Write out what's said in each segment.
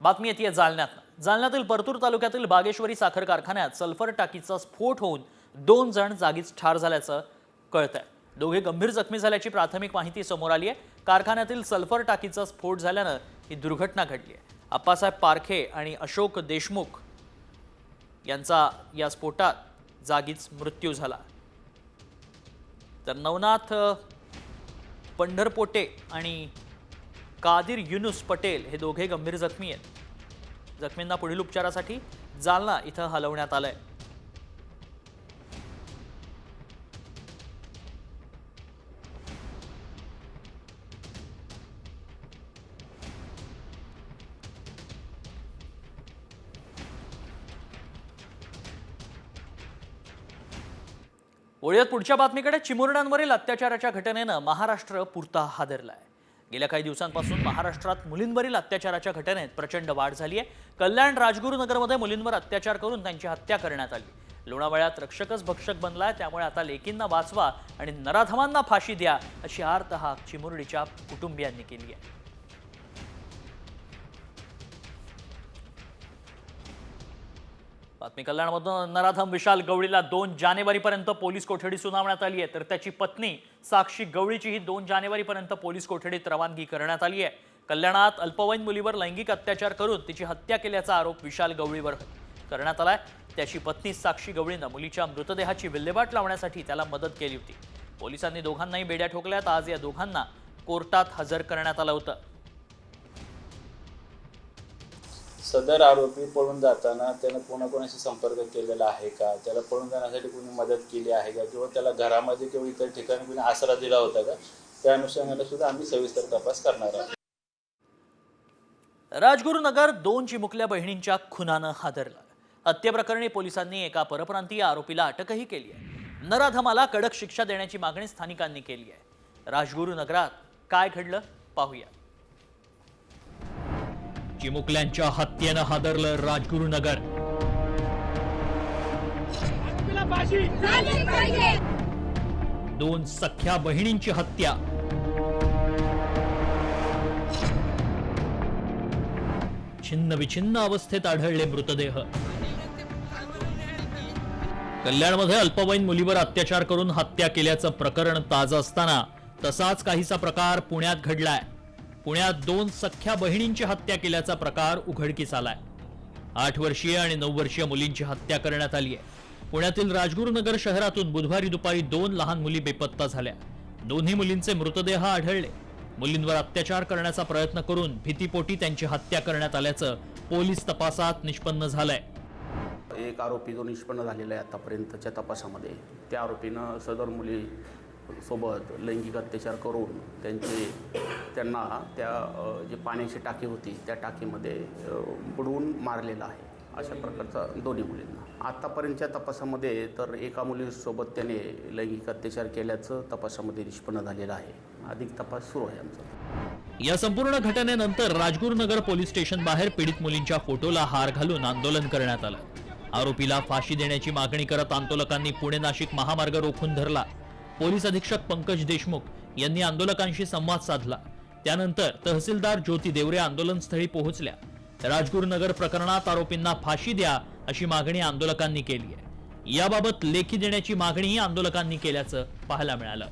बातमी येते जालन्यात जालन्यातील परतूर तालुक्यातील बागेश्वरी साखर कारखान्यात सल्फर टाकीचा स्फोट होऊन 2 जण जागीच ठार झाल्याचं कळतंय। दोघे गंभीर जखमी झाल्याची प्राथमिक माहिती समोर आली आहे। कारखान्यातील सल्फर टाकीचा स्फोट झाल्यानं ही दुर्घटना घडली आहे। अप्पासाहेब पारखे आणि अशोक देशमुख यांचा या स्फोटात जागीच मृत्यू झाला। तर नवनाथ पंढरपोटे आणि कादिर युनुस पटेल हे दोघे गंभीर जखमी आहेत। जखमींना पुढील उपचारासाठी जालना इथं हलवण्यात आलंय। वळूयात पुढच्या बातमीकडे। चिमुरड्यांवरील अत्याचाराच्या घटनेनं महाराष्ट्र पुरता हादरलाय। गेल्या काही दिवसांपासून महाराष्ट्रात मुलींवरील अत्याचाराच्या घटनेत प्रचंड वाढ झाली आहे। कल्याण राजगुरुनगरमध्ये मुलींवर अत्याचार करून त्यांची हत्या करण्यात आली। लोणावळ्यात रक्षकच भक्षक बनलाय, त्यामुळे आता लेकींना वाचवा आणि नराधमांना फाशी द्या अशी आर्त हाक चिमुरडीच्या कुटुंबियांनी केली आहे। बातमी कल्याणमधून। नराधम विशाल गवळीला 2 जानेवारीपर्यंत पोलीस कोठडी सुनावण्यात आली आहे, तर त्याची पत्नी साक्षी गवळीचीही 2 जानेवारीपर्यंत पोलीस कोठडीत रवानगी करण्यात आली आहे। कल्याणात अल्पवयीन मुलीवर लैंगिक अत्याचार करून तिची हत्या केल्याचा आरोप विशाल गवळीवर करण्यात आलाय। त्याची पत्नी साक्षी गवळीनं मुलीच्या मृतदेहाची विल्हेवाट लावण्यासाठी त्याला मदत केली होती। पोलिसांनी दोघांनाही बेड्या ठोकल्यात। आज या दोघांना कोर्टात हजर करण्यात आलं होतं। सदर आरोपी पळून जाताना त्याने कोणाकोणाशी संपर्क केलेला आहे का, त्याला पळून जाण्यासाठी कोणी मदत केली आहे का, किंवा त्याला घरामध्ये किंवा इतर ठिकाणी कोणी आसरा दिला होता का, त्या अनुषंगाने सुद्धा आम्ही सविस्तर तपास करणार आहोत। राजगुरुनगर 2 चिमुकल्या बहिणींच्या खुनानं हादरलं। हत्येप्रकरणी पोलिसांनी एका परप्रांतीय आरोपीला अटकही केली आहे। नराधमाला कडक शिक्षा देण्याची मागणी स्थानिकांनी केली आहे। राजगुरुनगरात काय घडलं पाहूया। चिमुकल्यांच्या हत्येनं हादरलं राजगुरुनगर। 2 सख्या बहिणींची हत्या। छिन्न विछिन्न अवस्थेत आढळले मृतदेह। कल्याणमध्ये अल्पवयीन मुलीवर अत्याचार करून हत्या केल्याचं प्रकरण ताजं असताना तसाच काहीसा प्रकार पुण्यात घडलाय। पुण्यात 2 सख्या बहिणींची हत्या केल्याचा प्रकार उघडकीस आलाय। 8 वर्षीय आणि 9 वर्षीय मुलींची हत्या करण्यात आली आहे। पुण्यातील राजगुरुनगर शहरातून बुधवारी दुपारी 2 लहान मुली बेपत्ता झाल्या। दोन्ही मुलींचे मृतदेह आढळले। मुलींवर अत्याचार करण्याचा प्रयत्न करून भीतीपोटी त्यांची हत्या करण्यात आल्याचं पोलीस तपासात निष्पन्न झालंय। एक आरोपी जो निष्पन्न झालेला आहे आतापर्यंतच्या तपासामध्ये, त्या आरोपीनं सदर मुली सोबत लैंगिक अत्याचार करून त्यांना त्या जी पाण्याची टाकी होती त्या टाकीमध्ये बुडवून मारलेला आहे। अशा प्रकारचा दोन्ही मुलींना आतापर्यंतच्या तपासामध्ये तर एका मुलीसोबत त्याने लैंगिक अत्याचार केल्याचं तपासामध्ये निष्पन्न झालेलं आहे। अधिक तपास सुरू आहे आमचा। या संपूर्ण घटनेनंतर राजगुरुनगर पोलीस स्टेशन बाहेर पीडित मुलींच्या फोटोला हार घालून आंदोलन करण्यात आलं। आरोपीला फाशी देण्याची मागणी करत आंदोलकांनी पुणे नाशिक महामार्ग रोखून धरला। पोलीस अधीक्षक पंकज देशमुख यांनी आंदोलकांशी संवाद साधला। त्यानंतर तहसीलदार ज्योती देवरे आंदोलनस्थळी पोहोचल्या। राजगुरुनगर प्रकरणात आरोपींना फाशी द्या अशी मागणी आंदोलकांनी केली आहे। याबाबत लेखी देण्याची मागणीही आंदोलकांनी केल्याचं पाहायला मिळालं।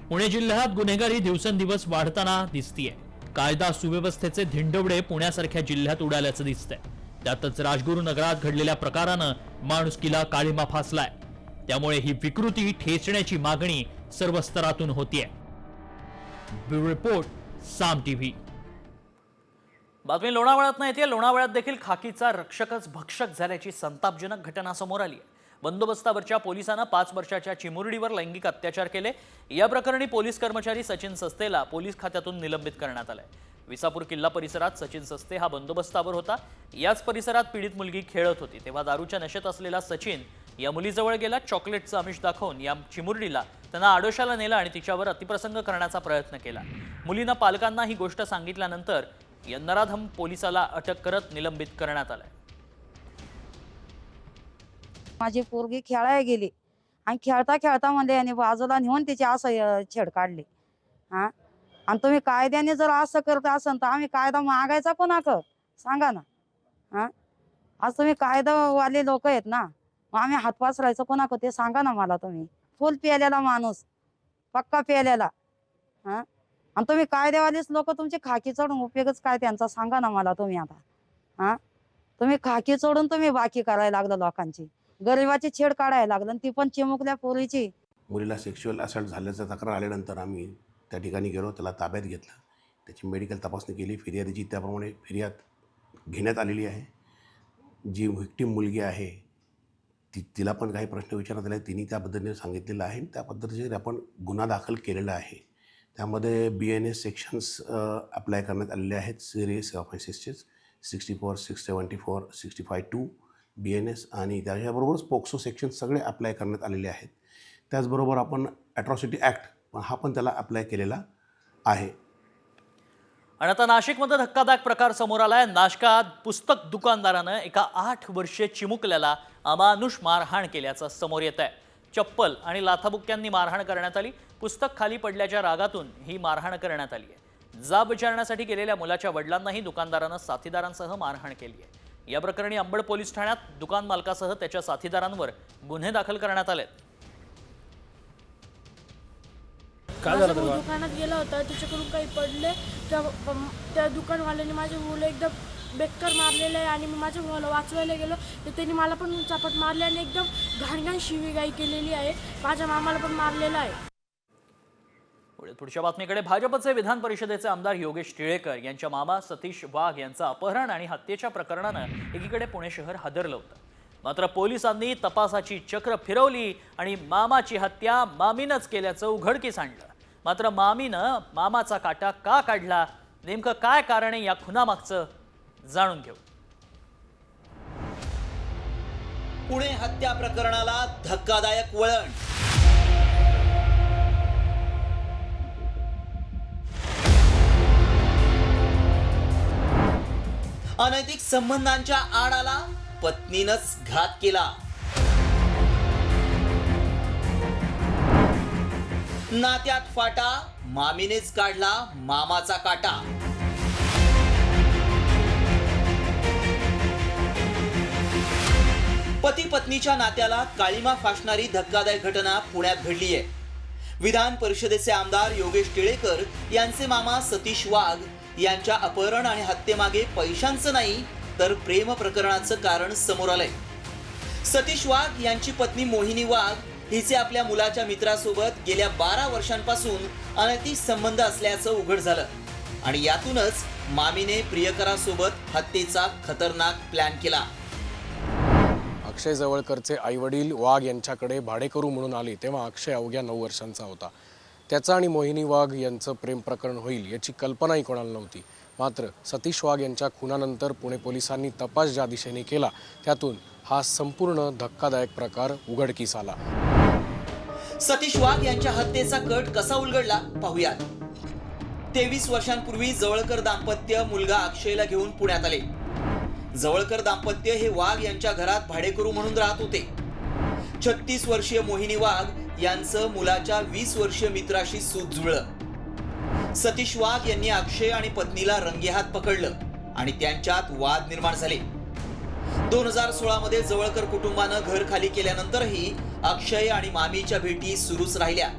पुणे जिल्ह्यात गुन्हेगारी दिवसेंदिवस वाढताना दिसतीये। कायदा सुव्यवस्थेचे धिंडवडे पुण्यासारख्या जिल्ह्यात उडाल्याचं दिसतंय। त्यातच राजगुरुनगरात घडलेल्या प्रकारानं माणुसकीला काळिमा फासलाय। त्यामुळे ही विकृती ठेचण्याची मागणी सर्व स्तरातून होतीये। ब्युरो रिपोर्ट, साम टीव्ही। बातमी लोणावळ्यात येते। लोणावळ्यात देखील खाकीचा रक्षकच भक्षक झाल्याची संतापजनक घटना समोर आली आहे। बंदोबस्तावरच्या पोलिसांना 5 वर्षाच्या चिमुरडीवर लैंगिक अत्याचार केले। या प्रकरणी पोलीस कर्मचारी सचिन सस्तेला पोलीस खात्यातून निलंबित करण्यात आलंय। विसापूर किल्ला परिसरात सचिन सस्ते हा बंदोबस्तावर होता। याच परिसरात पीडित मुलगी खेळत होती, तेव्हा दारूच्या नशेत असलेला सचिन या मुलीजवळ गेला। चॉकलेटचं आमिष दाखवून या चिमुरडीला त्यांना आडोशाला नेला आणि तिच्यावर अतिप्रसंग करण्याचा प्रयत्न केला। मुलीनं पालकांना ही गोष्ट सांगितल्यानंतर या नराधम पोलिसाला अटक करत निलंबित करण्यात आलंय। माझी पोरगी खेळायला गेली आणि खेळता खेळता म्हणले आणि बाजूला नेऊन तिची असं छेड काढली। हा, आणि तुम्ही कायद्याने जर असं करत असाल तर आम्ही कायदा मागायचा कोणाकडं सांगा ना। हा आज तुम्ही कायदावाले लोक आहेत ना, मग आम्ही हात पसरायचं कोणाक ते सांगा ना मला तुम्ही. फुल प्यालेला माणूस, पक्का प्यालेला. हा आणि तुम्ही कायदेवालेच लोक तुमची खाकी चढून उपयोगच काय त्यांचा सांगा ना मला तुम्ही आता. हा तुम्ही खाकी चढून तुम्ही बाकी करायला लागलं लोकांची, गरिबाची छेड काढायला लागलं, आणि ती पण चिमुकल्या पोरीची. मुलीला सेक्शुअल असल्ट झाल्याचा तक्रार आल्यानंतर आम्ही त्या ठिकाणी गेलो, त्याला ताब्यात घेतलं, त्याची मेडिकल तपासणी केली. फिर्यादीची त्याप्रमाणे फिर्याद घेण्यात आलेली आहे. जी व्हिक्टीम मुलगी आहे तिला पण काही प्रश्न विचारण्यात आले, तिने त्या पद्धतीने सांगितलेलं आहे. त्या पद्धतीने आपण गुन्हा दाखल केलेला आहे. त्यामध्ये BNS सेक्शन्स अप्लाय करण्यात आलेले आहेत. सिरियस ऑफेन्सेसचे 64, 674, 65(2) BNS आणि त्याच्याबरोबरच पोक्सो सेक्शन सगळे अप्लाय करण्यात आलेले आहेत. त्याचबरोबर आपण ॲट्रॉसिटी ॲक्ट हा पण त्याला अप्लाय केलेला आहे. आणि आता नाशिकमध्ये धक्कादायक प्रकार समोर आलाय. नाशकात पुस्तक दुकानदारानं एका 8 वर्षीय चिमुकल्याला अमानुष मारहाण केल्याचं समोर येत आहे. चप्पल आणि लाथाबुक्क्यांनी मारहाण करण्यात आली. पुस्तक खाली पडल्याच्या रागातून ही मारहाण करण्यात आली आहे. जाब विचारण्यासाठी गेलेल्या मुलाच्या वडिलांनाही दुकानदारानं साथीदारांसह मारहाण केली आहे. या प्रकरणी अंबड पोलीस ठाण्यात दुकान मालकासह त्याच्या साथीदारांवर गुन्हे दाखल करण्यात आलेत. माझा भाऊ दुकानात गेला होता, त्याच्याकडून काही पडले. त्या दुकानवाल्याने माझ्या भाऊला एकदम बेकार मारलेलं आहे आणि मी माझ्या भावाला वाचवायला गेलो तर त्यांनी मला पण चापट मारले आणि एकदम घाणघाण शिवीगाई केलेली आहे. माझ्या मामाला पण मारलेलं आहे. पुढच्या बातमीकडे. भाजपचे विधान परिषदेचे आमदार योगेश टिळेकर यांच्या मामा सतीश वाघ यांचं अपहरण आणि हत्येच्या प्रकरणानं एकीकडे पुणे शहर हादरलं होतं. मात्र पोलिसांनी तपासाची चक्र फिरवली आणि मामाची हत्या मामीनंच केल्याचं उघडकीस आणलं. मात्र मामीनं मामाचा काटा का काढला, नेमकं काय कारण आहे या खुनामागचं, जाणून घेऊ. पुणे हत्या प्रकरणाला धक्कादायक वळण. अनैतिक संबंधांच्या आडाला पत्नीनंच घात केला. नात्यात फाटा, मामीनेच काढला मामाचा काटा. पती पत्नीच्या नात्याला काळीमा फासणारी धक्कादायक घटना पुण्यात घडली आहे. विधान परिषदेचे आमदार योगेश टिळेकर यांचे मामा सतीश वाघ यांच्या अपहरण आणि हत्येमागे पैशांचं नाही तर प्रेम प्रकरणाचं कारण समोर आलंय. सतीश वाघ यांची पत्नी मोहिनी वाघ हिचे आपल्या मुलाच्या मित्रासोबत गेल्या 12 वर्षांपासून अनैतिक संबंध असल्याचं उघड झालं आणि यातूनच मामीने प्रियकरासोबत हत्येचा खतरनाक प्लॅन केला. अक्षय जवळकरचे आईवडील वाघ यांच्याकडे भाडेकरू म्हणून आले तेव्हा अक्षय अवघ्या 9 वर्षांचा होता. त्याचा आणि मोहिनी वाघ यांचं प्रेम प्रकरण होईल याची कल्पनाही कोणाला नव्हती. मात्र सतीश वाघ यांच्या खुनानंतर पुणे पोलिसांनी तपास ज्या दिशेने केला त्यातून हा संपूर्ण धक्कादायक प्रकार उघडकीस आला. सतीश वाघ यांच्या हत्येचा कट कसा उलगडला पाहूयात. 23 वर्षांपूर्वी जवळकर दाम्पत्य मुलगा अक्षयला घेऊन पुण्यात आले. जवळकर दाम्पत्य हे वाघ यांच्या घरात भाडेकरू म्हणून राहत होते. 36 वर्षीय मोहिनी वाघ यांचं मुलाच्या 20 वर्षीय मित्राशी सूत जुळलं. सतीश वाघ यांनी अक्षय आणि पत्नीला रंगेहात पकडलं आणि त्यांच्यात वाद निर्माण झाले. 2016 मध्ये जवळकर कुटुंबानं घर खाली केल्यानंतरही अक्षय आणि मामीच्या भेटी सुरूच राहिल्या.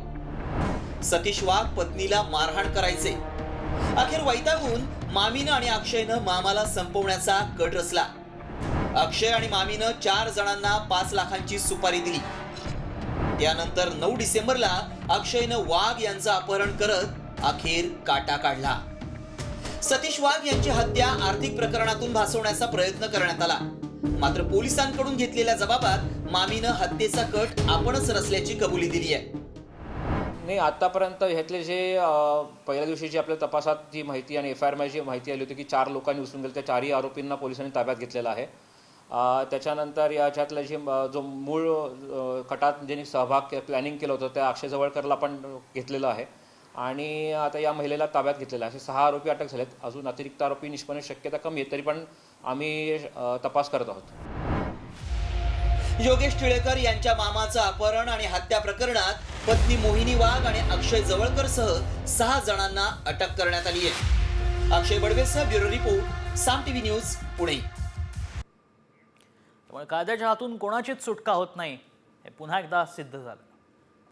सतीश वाघ पत्नीला मारहाण करायचे. अखेर वैतागून मामीनं आणि अक्षयनं मामाला संपवण्याचा कट रचला. अक्षय आणि मामीनं 4 जणांना 5 लाखांची सुपारी दिली. त्यानंतर 9 डिसेंबरला अक्षयनं वाघ यांचं अपहरण करत अखेर काटा काढला. सतीश वाघ यांची हत्या आर्थिक प्रकरणातून भासवण्याचा प्रयत्न करण्यात आला. मात्र पोलिसांकडून घेतलेल्या जबाबात मामीनं हत्येचा कट आपणच रचल्याची कबुली दिली आहे. नाही, आतापर्यंत ह्यातले जे पहिल्या दिवशी जी आपल्या तपासात जी माहिती आणि FIR जी माहिती आली होती की 4 लोकांनी उचलून गेले, त्या 4ही आरोपींना पोलिसांनी ताब्यात घेतलेला आहे. त्याच्यानंतर याच्यातलं जे जो मूळ कटात ज्यांनी सहभाग प्लॅनिंग केलं होतं त्या अक्षय जवळकरला पण घेतलेलं आहे आणि आता या महिलेला ताब्यात घेतलेलं आहे. असे 6 आरोपी अटक झालेत. अजून अतिरिक्त आरोपी निष्पन्न शक्यता कमी आहे, तरी पण आम्ही तपास करत आहोत. योगेश टिळेकर यांच्या मामाचं अपहरण आणि हत्या प्रकरणात पत्नी मोहिनी वाघ आणि अक्षय जवळकर सह 6 जणांना अटक करण्यात आली आहे. अक्षय बडवेसह ब्युरो रिपोर्ट, साम TV न्यूज, पुणे. त्यामुळे कायद्याच्या हातून कोणाचीच सुटका होत नाही हे पुन्हा एकदा सिद्ध झालं.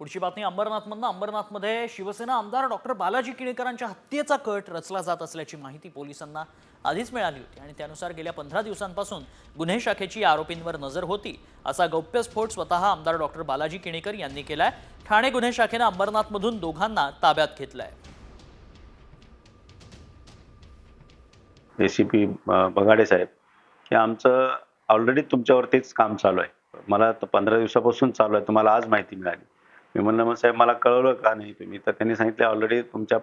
पुढची बातमी अंबरनाथमधनं. अंबरनाथमध्ये शिवसेना आमदार डॉक्टर बालाजी किणीकरांच्या हत्येचा कट रचला जात असल्याची माहिती पोलिसांना आधीच मिळाली होती आणि त्यानुसार गेल्या 15 दिवसांपासून गुन्हे शाखेची आरोपींवर नजर होती असा गौप्यस्फोट स्वतः आमदार डॉक्टर बालाजी किणीकर यांनी केलाय. ठाणे गुन्हे शाखेनं अंबरनाथमधून दोघांना ताब्यात घेतलंय. ACP बगाडे साहेब की आमचं ऑलरेडी तुमच्यावरतीच काम चालू आहे. मला 15 दिवसापासून चालू आहे. तुम्हाला आज माहिती मिळाली. मी म्हणलं मग साहेब मला कळवलं का नाही तुम्ही? तर त्यांनी सांगितलं ऑलरेडी तुमच्या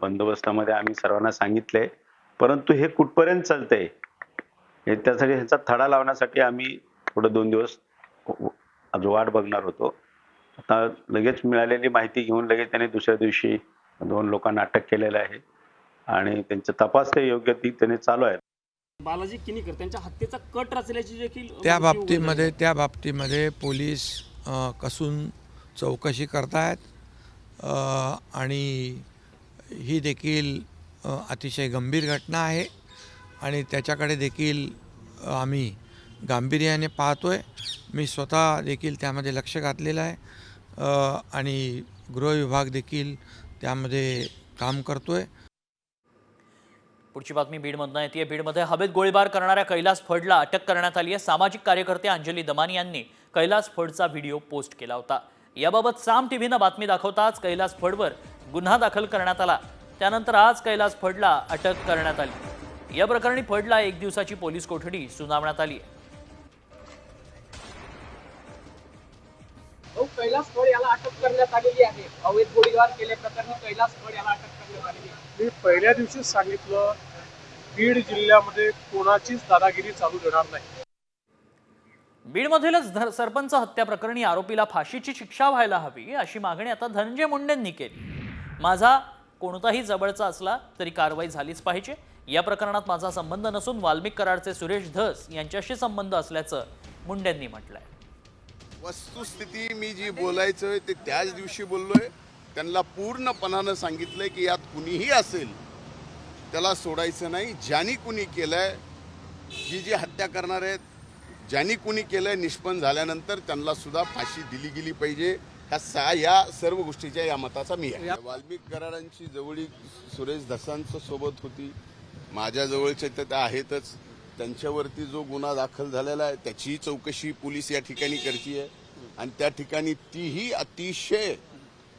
बंदोबस्तामध्ये आम्ही सर्वांना सांगितलंय, परंतु हे कुठपर्यंत चालतंय हे त्यासाठी ह्याचा थडा लावण्यासाठी आम्ही पुढे 2 दिवस वाट बघणार होतो. आता लगेच मिळालेली माहिती घेऊन लगेच त्यांनी दुसऱ्या दिवशी 2 लोकांना अटक केलेलं आहे आणि त्यांचा तपास ते योग्य ती त्याने चालू आहे. बालाजी किणीकर त्यांच्या हत्येचा कट रचल्याची देखील त्या बाबतीमध्ये पोलीस कसून चौकशी करतायत आणि ही देखील अतिशय गंभीर घटना आहे आणि त्याच्याकडे देखील आम्ही गांभीर्याने पाहतोय. मी स्वतः देखील त्यामध्ये लक्ष घातलेलं आहे आणि गृह विभाग देखील त्यामध्ये काम करतोय. पुढची बातमी बीडमधनं येते. बीडमध्ये हवेत गोळीबार करणाऱ्या कैलास फडला अटक करण्यात आली आहे. सामाजिक कार्यकर्ते अंजली दमानी यांनी कैलास फडचा व्हिडिओ पोस्ट केला होता. याबाबत साम टीव्हीनं बातमी दाखवताच कैलास फडवर गुन्हा दाखल करण्यात आला. त्यानंतर आज कैलास फडला अटक करण्यात आली. या प्रकरणी फडला 1 दिवसाची पोलीस कोठडी सुनावण्यात आली आहे. कैलास फड याला अटक करण्यात आलेली आहे. अवैध गोळीबार केल्याप्रकरणी कैलास फड याला अटक करण्यात आलेली आहे. मी पहिल्या दिवशीच सांगितलं, बीड जिल्ह्यामध्ये कोणाचीच दादागिरी चालू देणार नाही. बीडमधीलच सरपंच हत्या प्रकरणी आरोपीला फाशीची शिक्षा व्हायला हवी अशी मागणी आता धनंजय मुंडेंनी केली. माझा कोणताही जवळचा असला तरी कारवाई झालीच पाहिजे. या प्रकरणात माझा संबंध नसून वाल्मिक कराडचे सुरेश धस यांच्याशी संबंध असल्याचं मुंडेंनी म्हटलंय. वस्तुस्थिती मी जी बोलायचं ते त्याच दिवशी बोललोय. त्यांना पूर्णपणानं सांगितलंय की यात कुणीही असेल त्याला सोडायचं नाही. ज्यांनी कुणी केलंय, ही जी हत्या करणार आहेत, ज्यांनी कुणी केलंय निष्पन्न झाल्यानंतर त्यांना सुद्धा फाशी दिली गेली पाहिजे. या सर्व गोष्टीच्या या मताचा मी आहे. वाल्मिक कराडांची जवळीक सुरेश धसांच्या सोबत होती. माझ्या जवळचे तर आहेतच. त्यांच्यावरती जो गुन्हा दाखल झालेला आहे त्याचीही चौकशी पोलीस या ठिकाणी करते आणि त्या ठिकाणी तीही अतिशय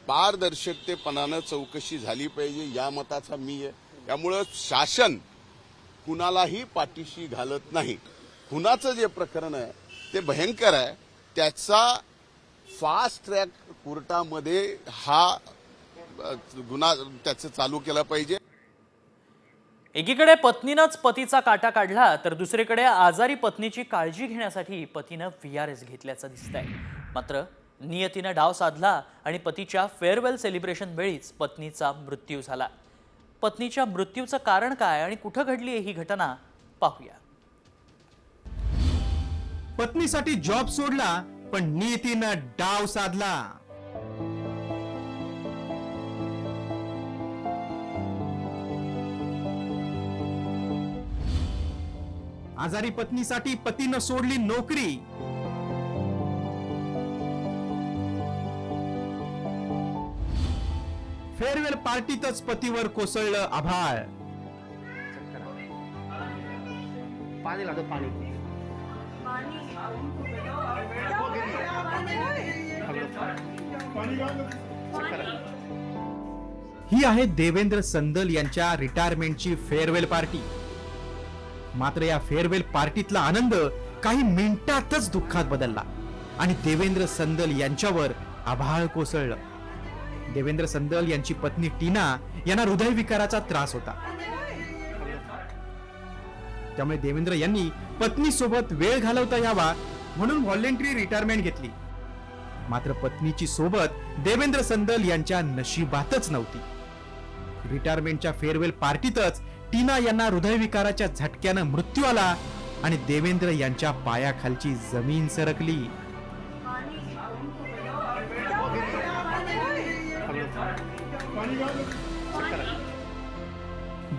पारदर्शकतेपणानं चौकशी झाली पाहिजे या मताचा मी आहे. त्यामुळं शासन कुणालाही पाठीशी घालत नाही. खुनाचं जे प्रकरण आहे ते भयंकर आहे. त्याचा फास्ट ट्रॅक कोर्टामध्ये हा गुन्हा त्याचं चालू केला पाहिजे. एकीकडे पत्नीनंच पतीचा काटा काढला तर दुसरीकडे आजारी पत्नीची काळजी घेण्यासाठी पतीनं VRS घेतल्याचं दिसतंय. मात्र नियतीनं डाव साधला आणि पतीच्या फेअरवेल सेलिब्रेशन वेळीच पत्नीचा मृत्यू झाला. पत्नीच्या मृत्यूचं कारण काय आणि कुठं घडली ही घटना पाहूया. पत्नीसाठी जॉब सोडला पण नियतीनं डाव साधला. आजारी पत्नीसाठी पतीनं सोडली नोकरी. फेअरवेल पार्टीतच पतीवर कोसळलं आभाळ. पाणी लागत पाणी. ही आहे देवेंद्र संदल यांच्या रिटायरमेंटची फेअरवेल पार्टी. मात्र या फेअरवेल पार्टीतला आनंद काही मिनिटातच दुःखात बदलला आणि देवेंद्र संदल यांच्यावर आभाळ कोसळलं. देवेंद्र संदल यांची पत्नी टीना यांना हृदयविकाराचा त्रास होता. त्यामुळे देवेंद्र यांनी पत्नी सोबत वेळ घालवता यावा म्हणून व्हॉलेंटरी रिटायरमेंट घेतली. मात्र पत्नीची सोबत देवेंद्र संदल यांच्या नशिबातच नव्हती. रिटायरमेंटच्या फेअरवेल पार्टीतच टीना यांना हृदयविकाराच्या झटक्यानं मृत्यू आला आणि देवेंद्र यांच्या पायाखालची जमीन सरकली.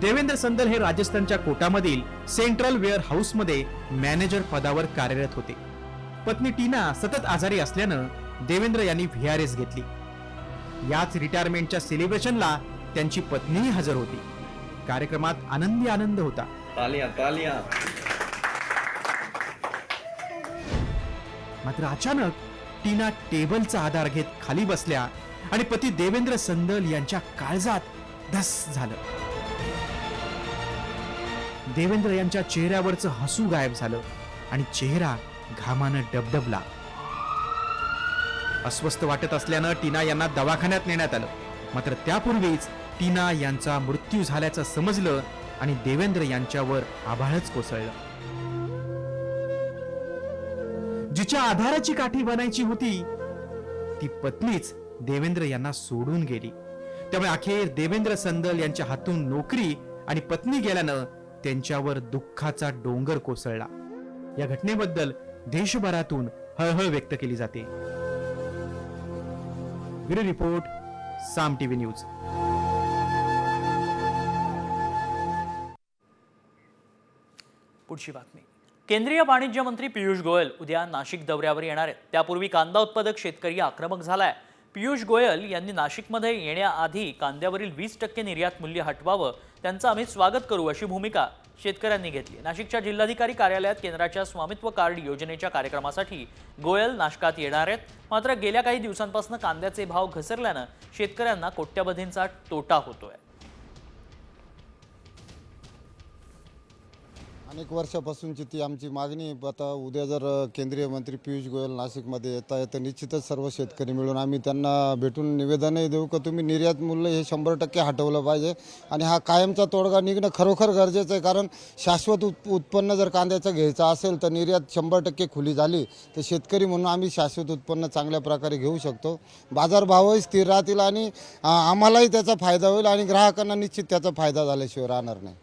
देवेंद्र संदल हे राजस्थानच्या कोटामधील सेंट्रल वेअर हाऊसमध्ये मॅनेजर पदावर कार्यरत होते. पत्नी टीना सतत आजारी असल्यानं देवेंद्र यांनी VRS घेतली. याच रिटायरमेंटच्या सेलिब्रेशनला त्यांची पत्नीही हजर होती. कार्यक्रमात आनंदी आनंद होता. मात्र अचानक टीना टेबलचा आधार घेत खाली बसल्या आणि पती देवेंद्र संदल यांच्या काळजात धस झालं. देवेंद्र यांच्या चेहऱ्यावरचं हसू गायब झालं आणि चेहरा घामानं डबडबला. अस्वस्थ वाटत असल्यानं टीना यांना दवाखान्यात नेण्यात आलं. मात्र त्यापूर्वीच टीना यांचा मृत्यू झाल्याचं समजलं आणि देवेंद्र यांच्यावर आभाळच कोसळलं. जिच्या आधाराची काठी बनायची होती ती पत्नीच देवेंद्र यांना सोडून गेली. त्यामुळे अखेर देवेंद्र संदल यांच्या हातून नोकरी आणि पत्नी गेल्यानं त्यांच्यावर दुःखाचा डोंगर कोसळला. या घटनेबद्दल देशभरातून हळहळ व्यक्त केली जाते. ब्युरो रिपोर्ट, साम टीव्ही न्यूज. पुढची बातमी. केंद्रीय वाणिज्य मंत्री पियुष गोयल उद्या नाशिक दौऱ्यावर येणार आहेत. त्यापूर्वी कांदा उत्पादक शेतकरी आक्रमक झालाय. पियुष गोयल यांनी नाशिकमध्ये येण्याआधी कांद्यावरील 20% निर्यात मूल्य हटवावं, त्यांचं आम्ही स्वागत करू अशी भूमिका शेतकऱ्यांनी घेतली. नाशिकच्या जिल्हाधिकारी कार्यालयात केंद्राच्या स्वामित्व कार्ड योजनेच्या कार्यक्रमासाठी गोयल नाशकात येणार आहेत. मात्र गेल्या काही दिवसांपासून कांद्याचे भाव घसरल्यानं शेतकऱ्यांना कोट्यवधींचा तोटा होतोय. अनेक वर्षापासूनची ती आमची मागणी. आता उद्या जर केंद्रीय मंत्री पियुष गोयल नाशिकमध्ये येत आहे तर निश्चितच सर्व शेतकरी मिळून आम्ही त्यांना भेटून निवेदनही देऊ की तुम्ही निर्यात मूल्य हे 100% हटवलं पाहिजे आणि हा कायमचा तोडगा निघणं खरोखर गरजेचं आहे. कारण शाश्वत उत्पन्न जर कांद्याचं घ्यायचं असेल तर निर्यात 100% खुली झाली तर शेतकरी म्हणून आम्ही शाश्वत उत्पन्न चांगल्या प्रकारे घेऊ शकतो. बाजारभावही स्थिर राहतील आणि आम्हालाही त्याचा फायदा होईल आणि ग्राहकांना निश्चित त्याचा फायदा झाल्याशिवाय राहणार नाही.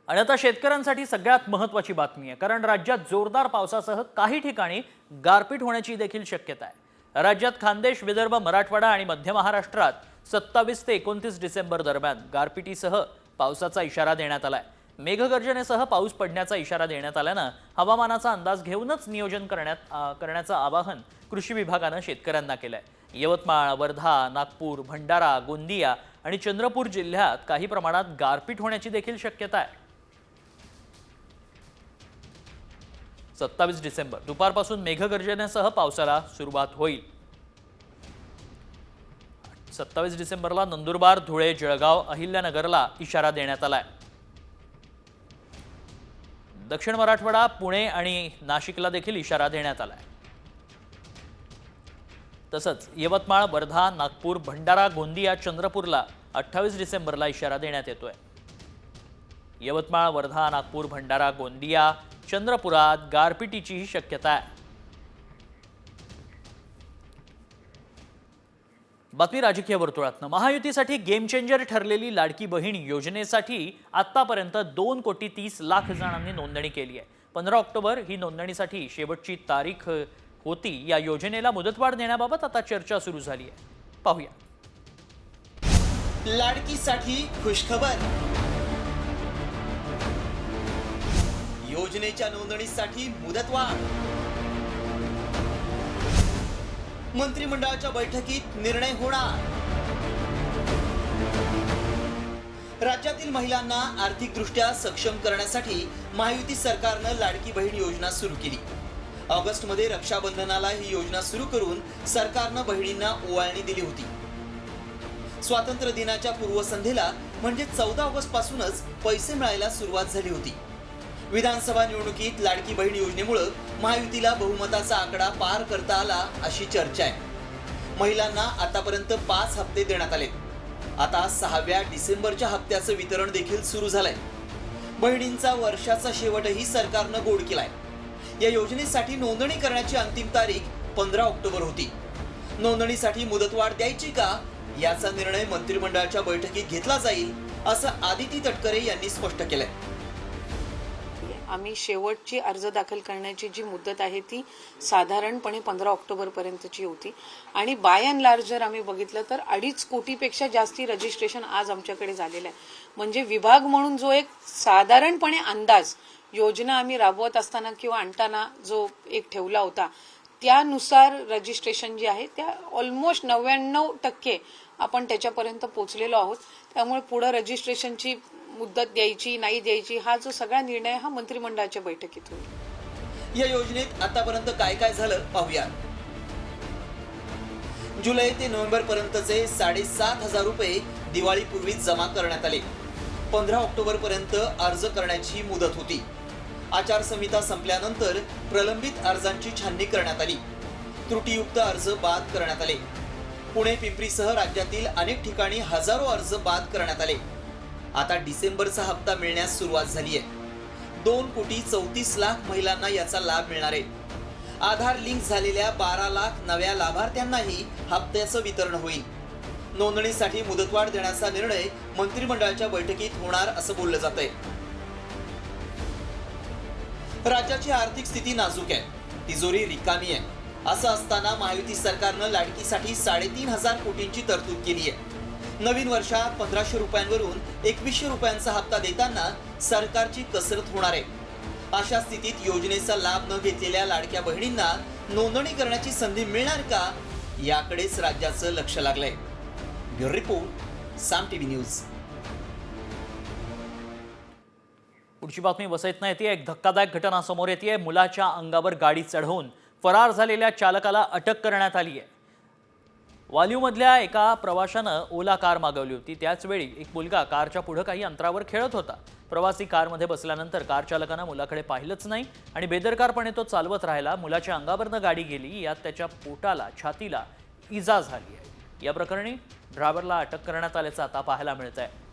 आणि आता शेतकऱ्यांसाठी सगळ्यात महत्त्वाची बातमी आहे, कारण राज्यात जोरदार पावसासह काही ठिकाणी गारपीट होण्याची देखील शक्यता आहे. राज्यात खानदेश, विदर्भ, मराठवाडा आणि मध्य महाराष्ट्रात 27 ते 29 डिसेंबर दरम्यान गारपिटीसह पावसाचा इशारा देण्यात आलाय. मेघगर्जनेसह पाऊस पडण्याचा इशारा देण्यात आल्यानं हवामानाचा अंदाज घेऊनच नियोजन करण्याचं आवाहन कृषी विभागानं शेतकऱ्यांना केलंय. यवतमाळ, वर्धा, नागपूर, भंडारा, गोंदिया आणि चंद्रपूर जिल्ह्यात काही प्रमाणात गारपीट होण्याची देखील शक्यता आहे. 27 डिसेंबर दुपारपासून मेघगर्जनेसह पावसाला सुरुवात होईल. 27 डिसेंबरला नंदुरबार, धुळे, जळगाव, अहिल्यानगरला इशारा देण्यात आलाय. दक्षिण मराठवाडा, पुणे आणि नाशिकला देखील इशारा देण्यात आलाय. तसंच यवतमाळ, वर्धा, नागपूर, भंडारा, गोंदिया, चंद्रपूरला 28 डिसेंबरला इशारा देण्यात येतोय. यवतमाळ, वर्धा, नागपूर, भंडारा, गोंदिया, चंद्रपुरात गारपिटीचीही शक्यता आहे. बातमी राजकीय वर्तुळातनं. महायुतीसाठी गेम चेंजर ठरलेली लाडकी बहीण योजनेसाठी आतापर्यंत 2,30,00,000 जणांनी नोंदणी केली आहे. 15 ऑक्टोबर ही नोंदणीसाठी शेवटची तारीख होती. या योजनेला मुदतवाढ देण्याबाबत आता चर्चा सुरू झाली आहे. पाहूया. लाडकीसाठी खुशखबर. योजनेच्या नोंदणीसाठी मुदतवाढ. मंत्रिमंडळाच्या बैठकीत निर्णय होणार. राज्यातील महिलांना आर्थिकदृष्ट्या सक्षम करण्यासाठी महायुती सरकारनं लाडकी बहीण योजना सुरू केली. ऑगस्टमध्ये रक्षाबंधनाला ही योजना सुरू करून सरकारनं बहिणींना ओवाळणी दिली होती. स्वातंत्र्य दिनाच्या पूर्वसंध्येला म्हणजे 14 ऑगस्ट पासूनच पैसे मिळायला सुरुवात झाली होती. विधानसभा निवडणुकीत लाडकी बहीण योजनेमुळे महायुतीला बहुमताचा आकडा पार करता आला अशी चर्चा आहे. महिलांना आतापर्यंत 5 हप्ते देण्यात आले. आता 6व्या डिसेंबरच्या हप्त्याचं वितरण देखील सुरू झालंय. बहिणींचा वर्षाचा शेवटही सरकारनं गोड केलाय. या योजनेसाठी नोंदणी करण्याची अंतिम तारीख 15 ऑक्टोबर होती. नोंदणीसाठी मुदतवाढ द्यायची का याचा निर्णय मंत्रिमंडळाच्या बैठकीत घेतला जाईल असं आदिती तटकरे यांनी स्पष्ट केलंय. आम्ही शेवटची अर्ज दाखल करण्याची जी मुदत आहे ती साधारणपणे 15 ऑक्टोबरपर्यंतची होती आणि बाय अँड लार्ज जर आम्ही बघितलं तर 2.5 कोटीपेक्षा जास्ती रजिस्ट्रेशन आज आमच्याकडे झालेलं आहे. म्हणजे विभाग म्हणून जो एक साधारणपणे अंदाज योजना आम्ही राबवत असताना किंवा आणताना जो एक ठेवला होता त्यानुसार रजिस्ट्रेशन जे आहे त्या ऑलमोस्ट 99% आपण त्याच्यापर्यंत पोहोचलेलो आहोत. त्यामुळे पुढे रजिस्ट्रेशनची मुदत द्यायची नाही द्यायची हा जो सगळा निर्णय हा मंत्रिमंडळाच्या बैठकीत होईल. या योजनेत आतापर्यंत काय काय झालं पाहूया. जुलै ते नोव्हेंबर पर्यंतचे 7,500 रुपये दिवाळीपूर्वी जमा करण्यात आले. 15 ऑक्टोबर पर्यंत अर्ज करण्याची मुदत होती. आचारसंहिता संपल्यानंतर प्रलंबित अर्जांची छाननी करण्यात आली. त्रुटीयुक्त अर्ज बाद करण्यात आले. पुणे पिंपरीसह राज्यातील अनेक ठिकाणी हजारो अर्ज बाद करण्यात आले. आता डिसेंबरचा हप्ता मिळण्यास सुरुवात झाली आहे. 2,34,00,000 महिलांना याचा लाभ मिळणार आहे. आधार लिंक झालेल्या 12 लाख नव्या लाभार्थ्यांनाही हप्त्याचं वितरण होईल. नोंदणीसाठी मुदतवाढ देण्याचा निर्णय मंत्रिमंडळाच्या बैठकीत होणार असं बोललं जातंय. राज्याची आर्थिक स्थिती नाजूक आहे, तिजोरी रिकामी आहे. असं असताना महायुती सरकारनं लाडकीसाठी 3,500 कोटींची तरतूद केली आहे. नवीन वर्षात 1,500 रुपयांवरून 2,100 रुपयांचा हप्ता देताना सरकारची कसरत होणार आहे. अशा स्थितीत योजनेचा लाभ न घेतलेल्या लाडक्या बहिणींना नोंदणी करण्याची संधी मिळणार का याकडेच राज्याचं लक्ष लागलंय. ब्युरो रिपोर्ट, साम टीव्ही न्यूज. पुढची बातमी वसईतनं येते. एक धक्कादायक घटना समोर येते. मुलाच्या अंगावर गाडी चढवून फरार झालेल्या चालकाला अटक करण्यात आली आहे. वाल्यूमधल्या एका प्रवाशानं ओला कार मागवली होती. त्याचवेळी एक मुलगा कारच्या पुढे काही अंतरावर खेळत होता. प्रवासी कारमध्ये बसल्यानंतर कार चालकानं मुलाकडे पाहिलंच नाही आणि बेदरकारपणे तो चालवत राहिला. मुलाच्या अंगावरनं गाडी गेली. यात त्याच्या पोटाला, छातीला इजा झाली आहे. या प्रकरणी ड्रायव्हरला अटक करण्यात आल्याचं आता पाहायला मिळत आहे.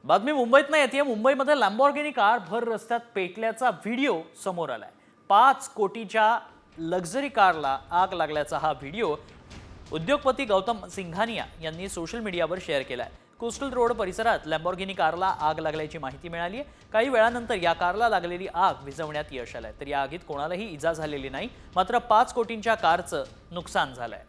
बातमी मुंबईतनं येते. मुंबईमध्ये लॅम्बॉर्गिनी कार भर रस्त्यात पेटल्याचा व्हिडिओ समोर आलाय. 5 कोटीच्या लक्झरी कारला आग लागल्याचा हा व्हिडिओ उद्योगपती गौतम सिंघानिया यांनी सोशल मीडियावर शेअर केलाय. कोस्टल रोड परिसरात लॅम्बॉर्गिनी कारला आग लागल्याची माहिती मिळाली आहे. काही वेळानंतर या कारला लागलेली आग विझवण्यात यश आलंय. तर या आगीत कोणालाही इजा झालेली नाही. मात्र 5 कोटींच्या कारचं नुकसान झालंय.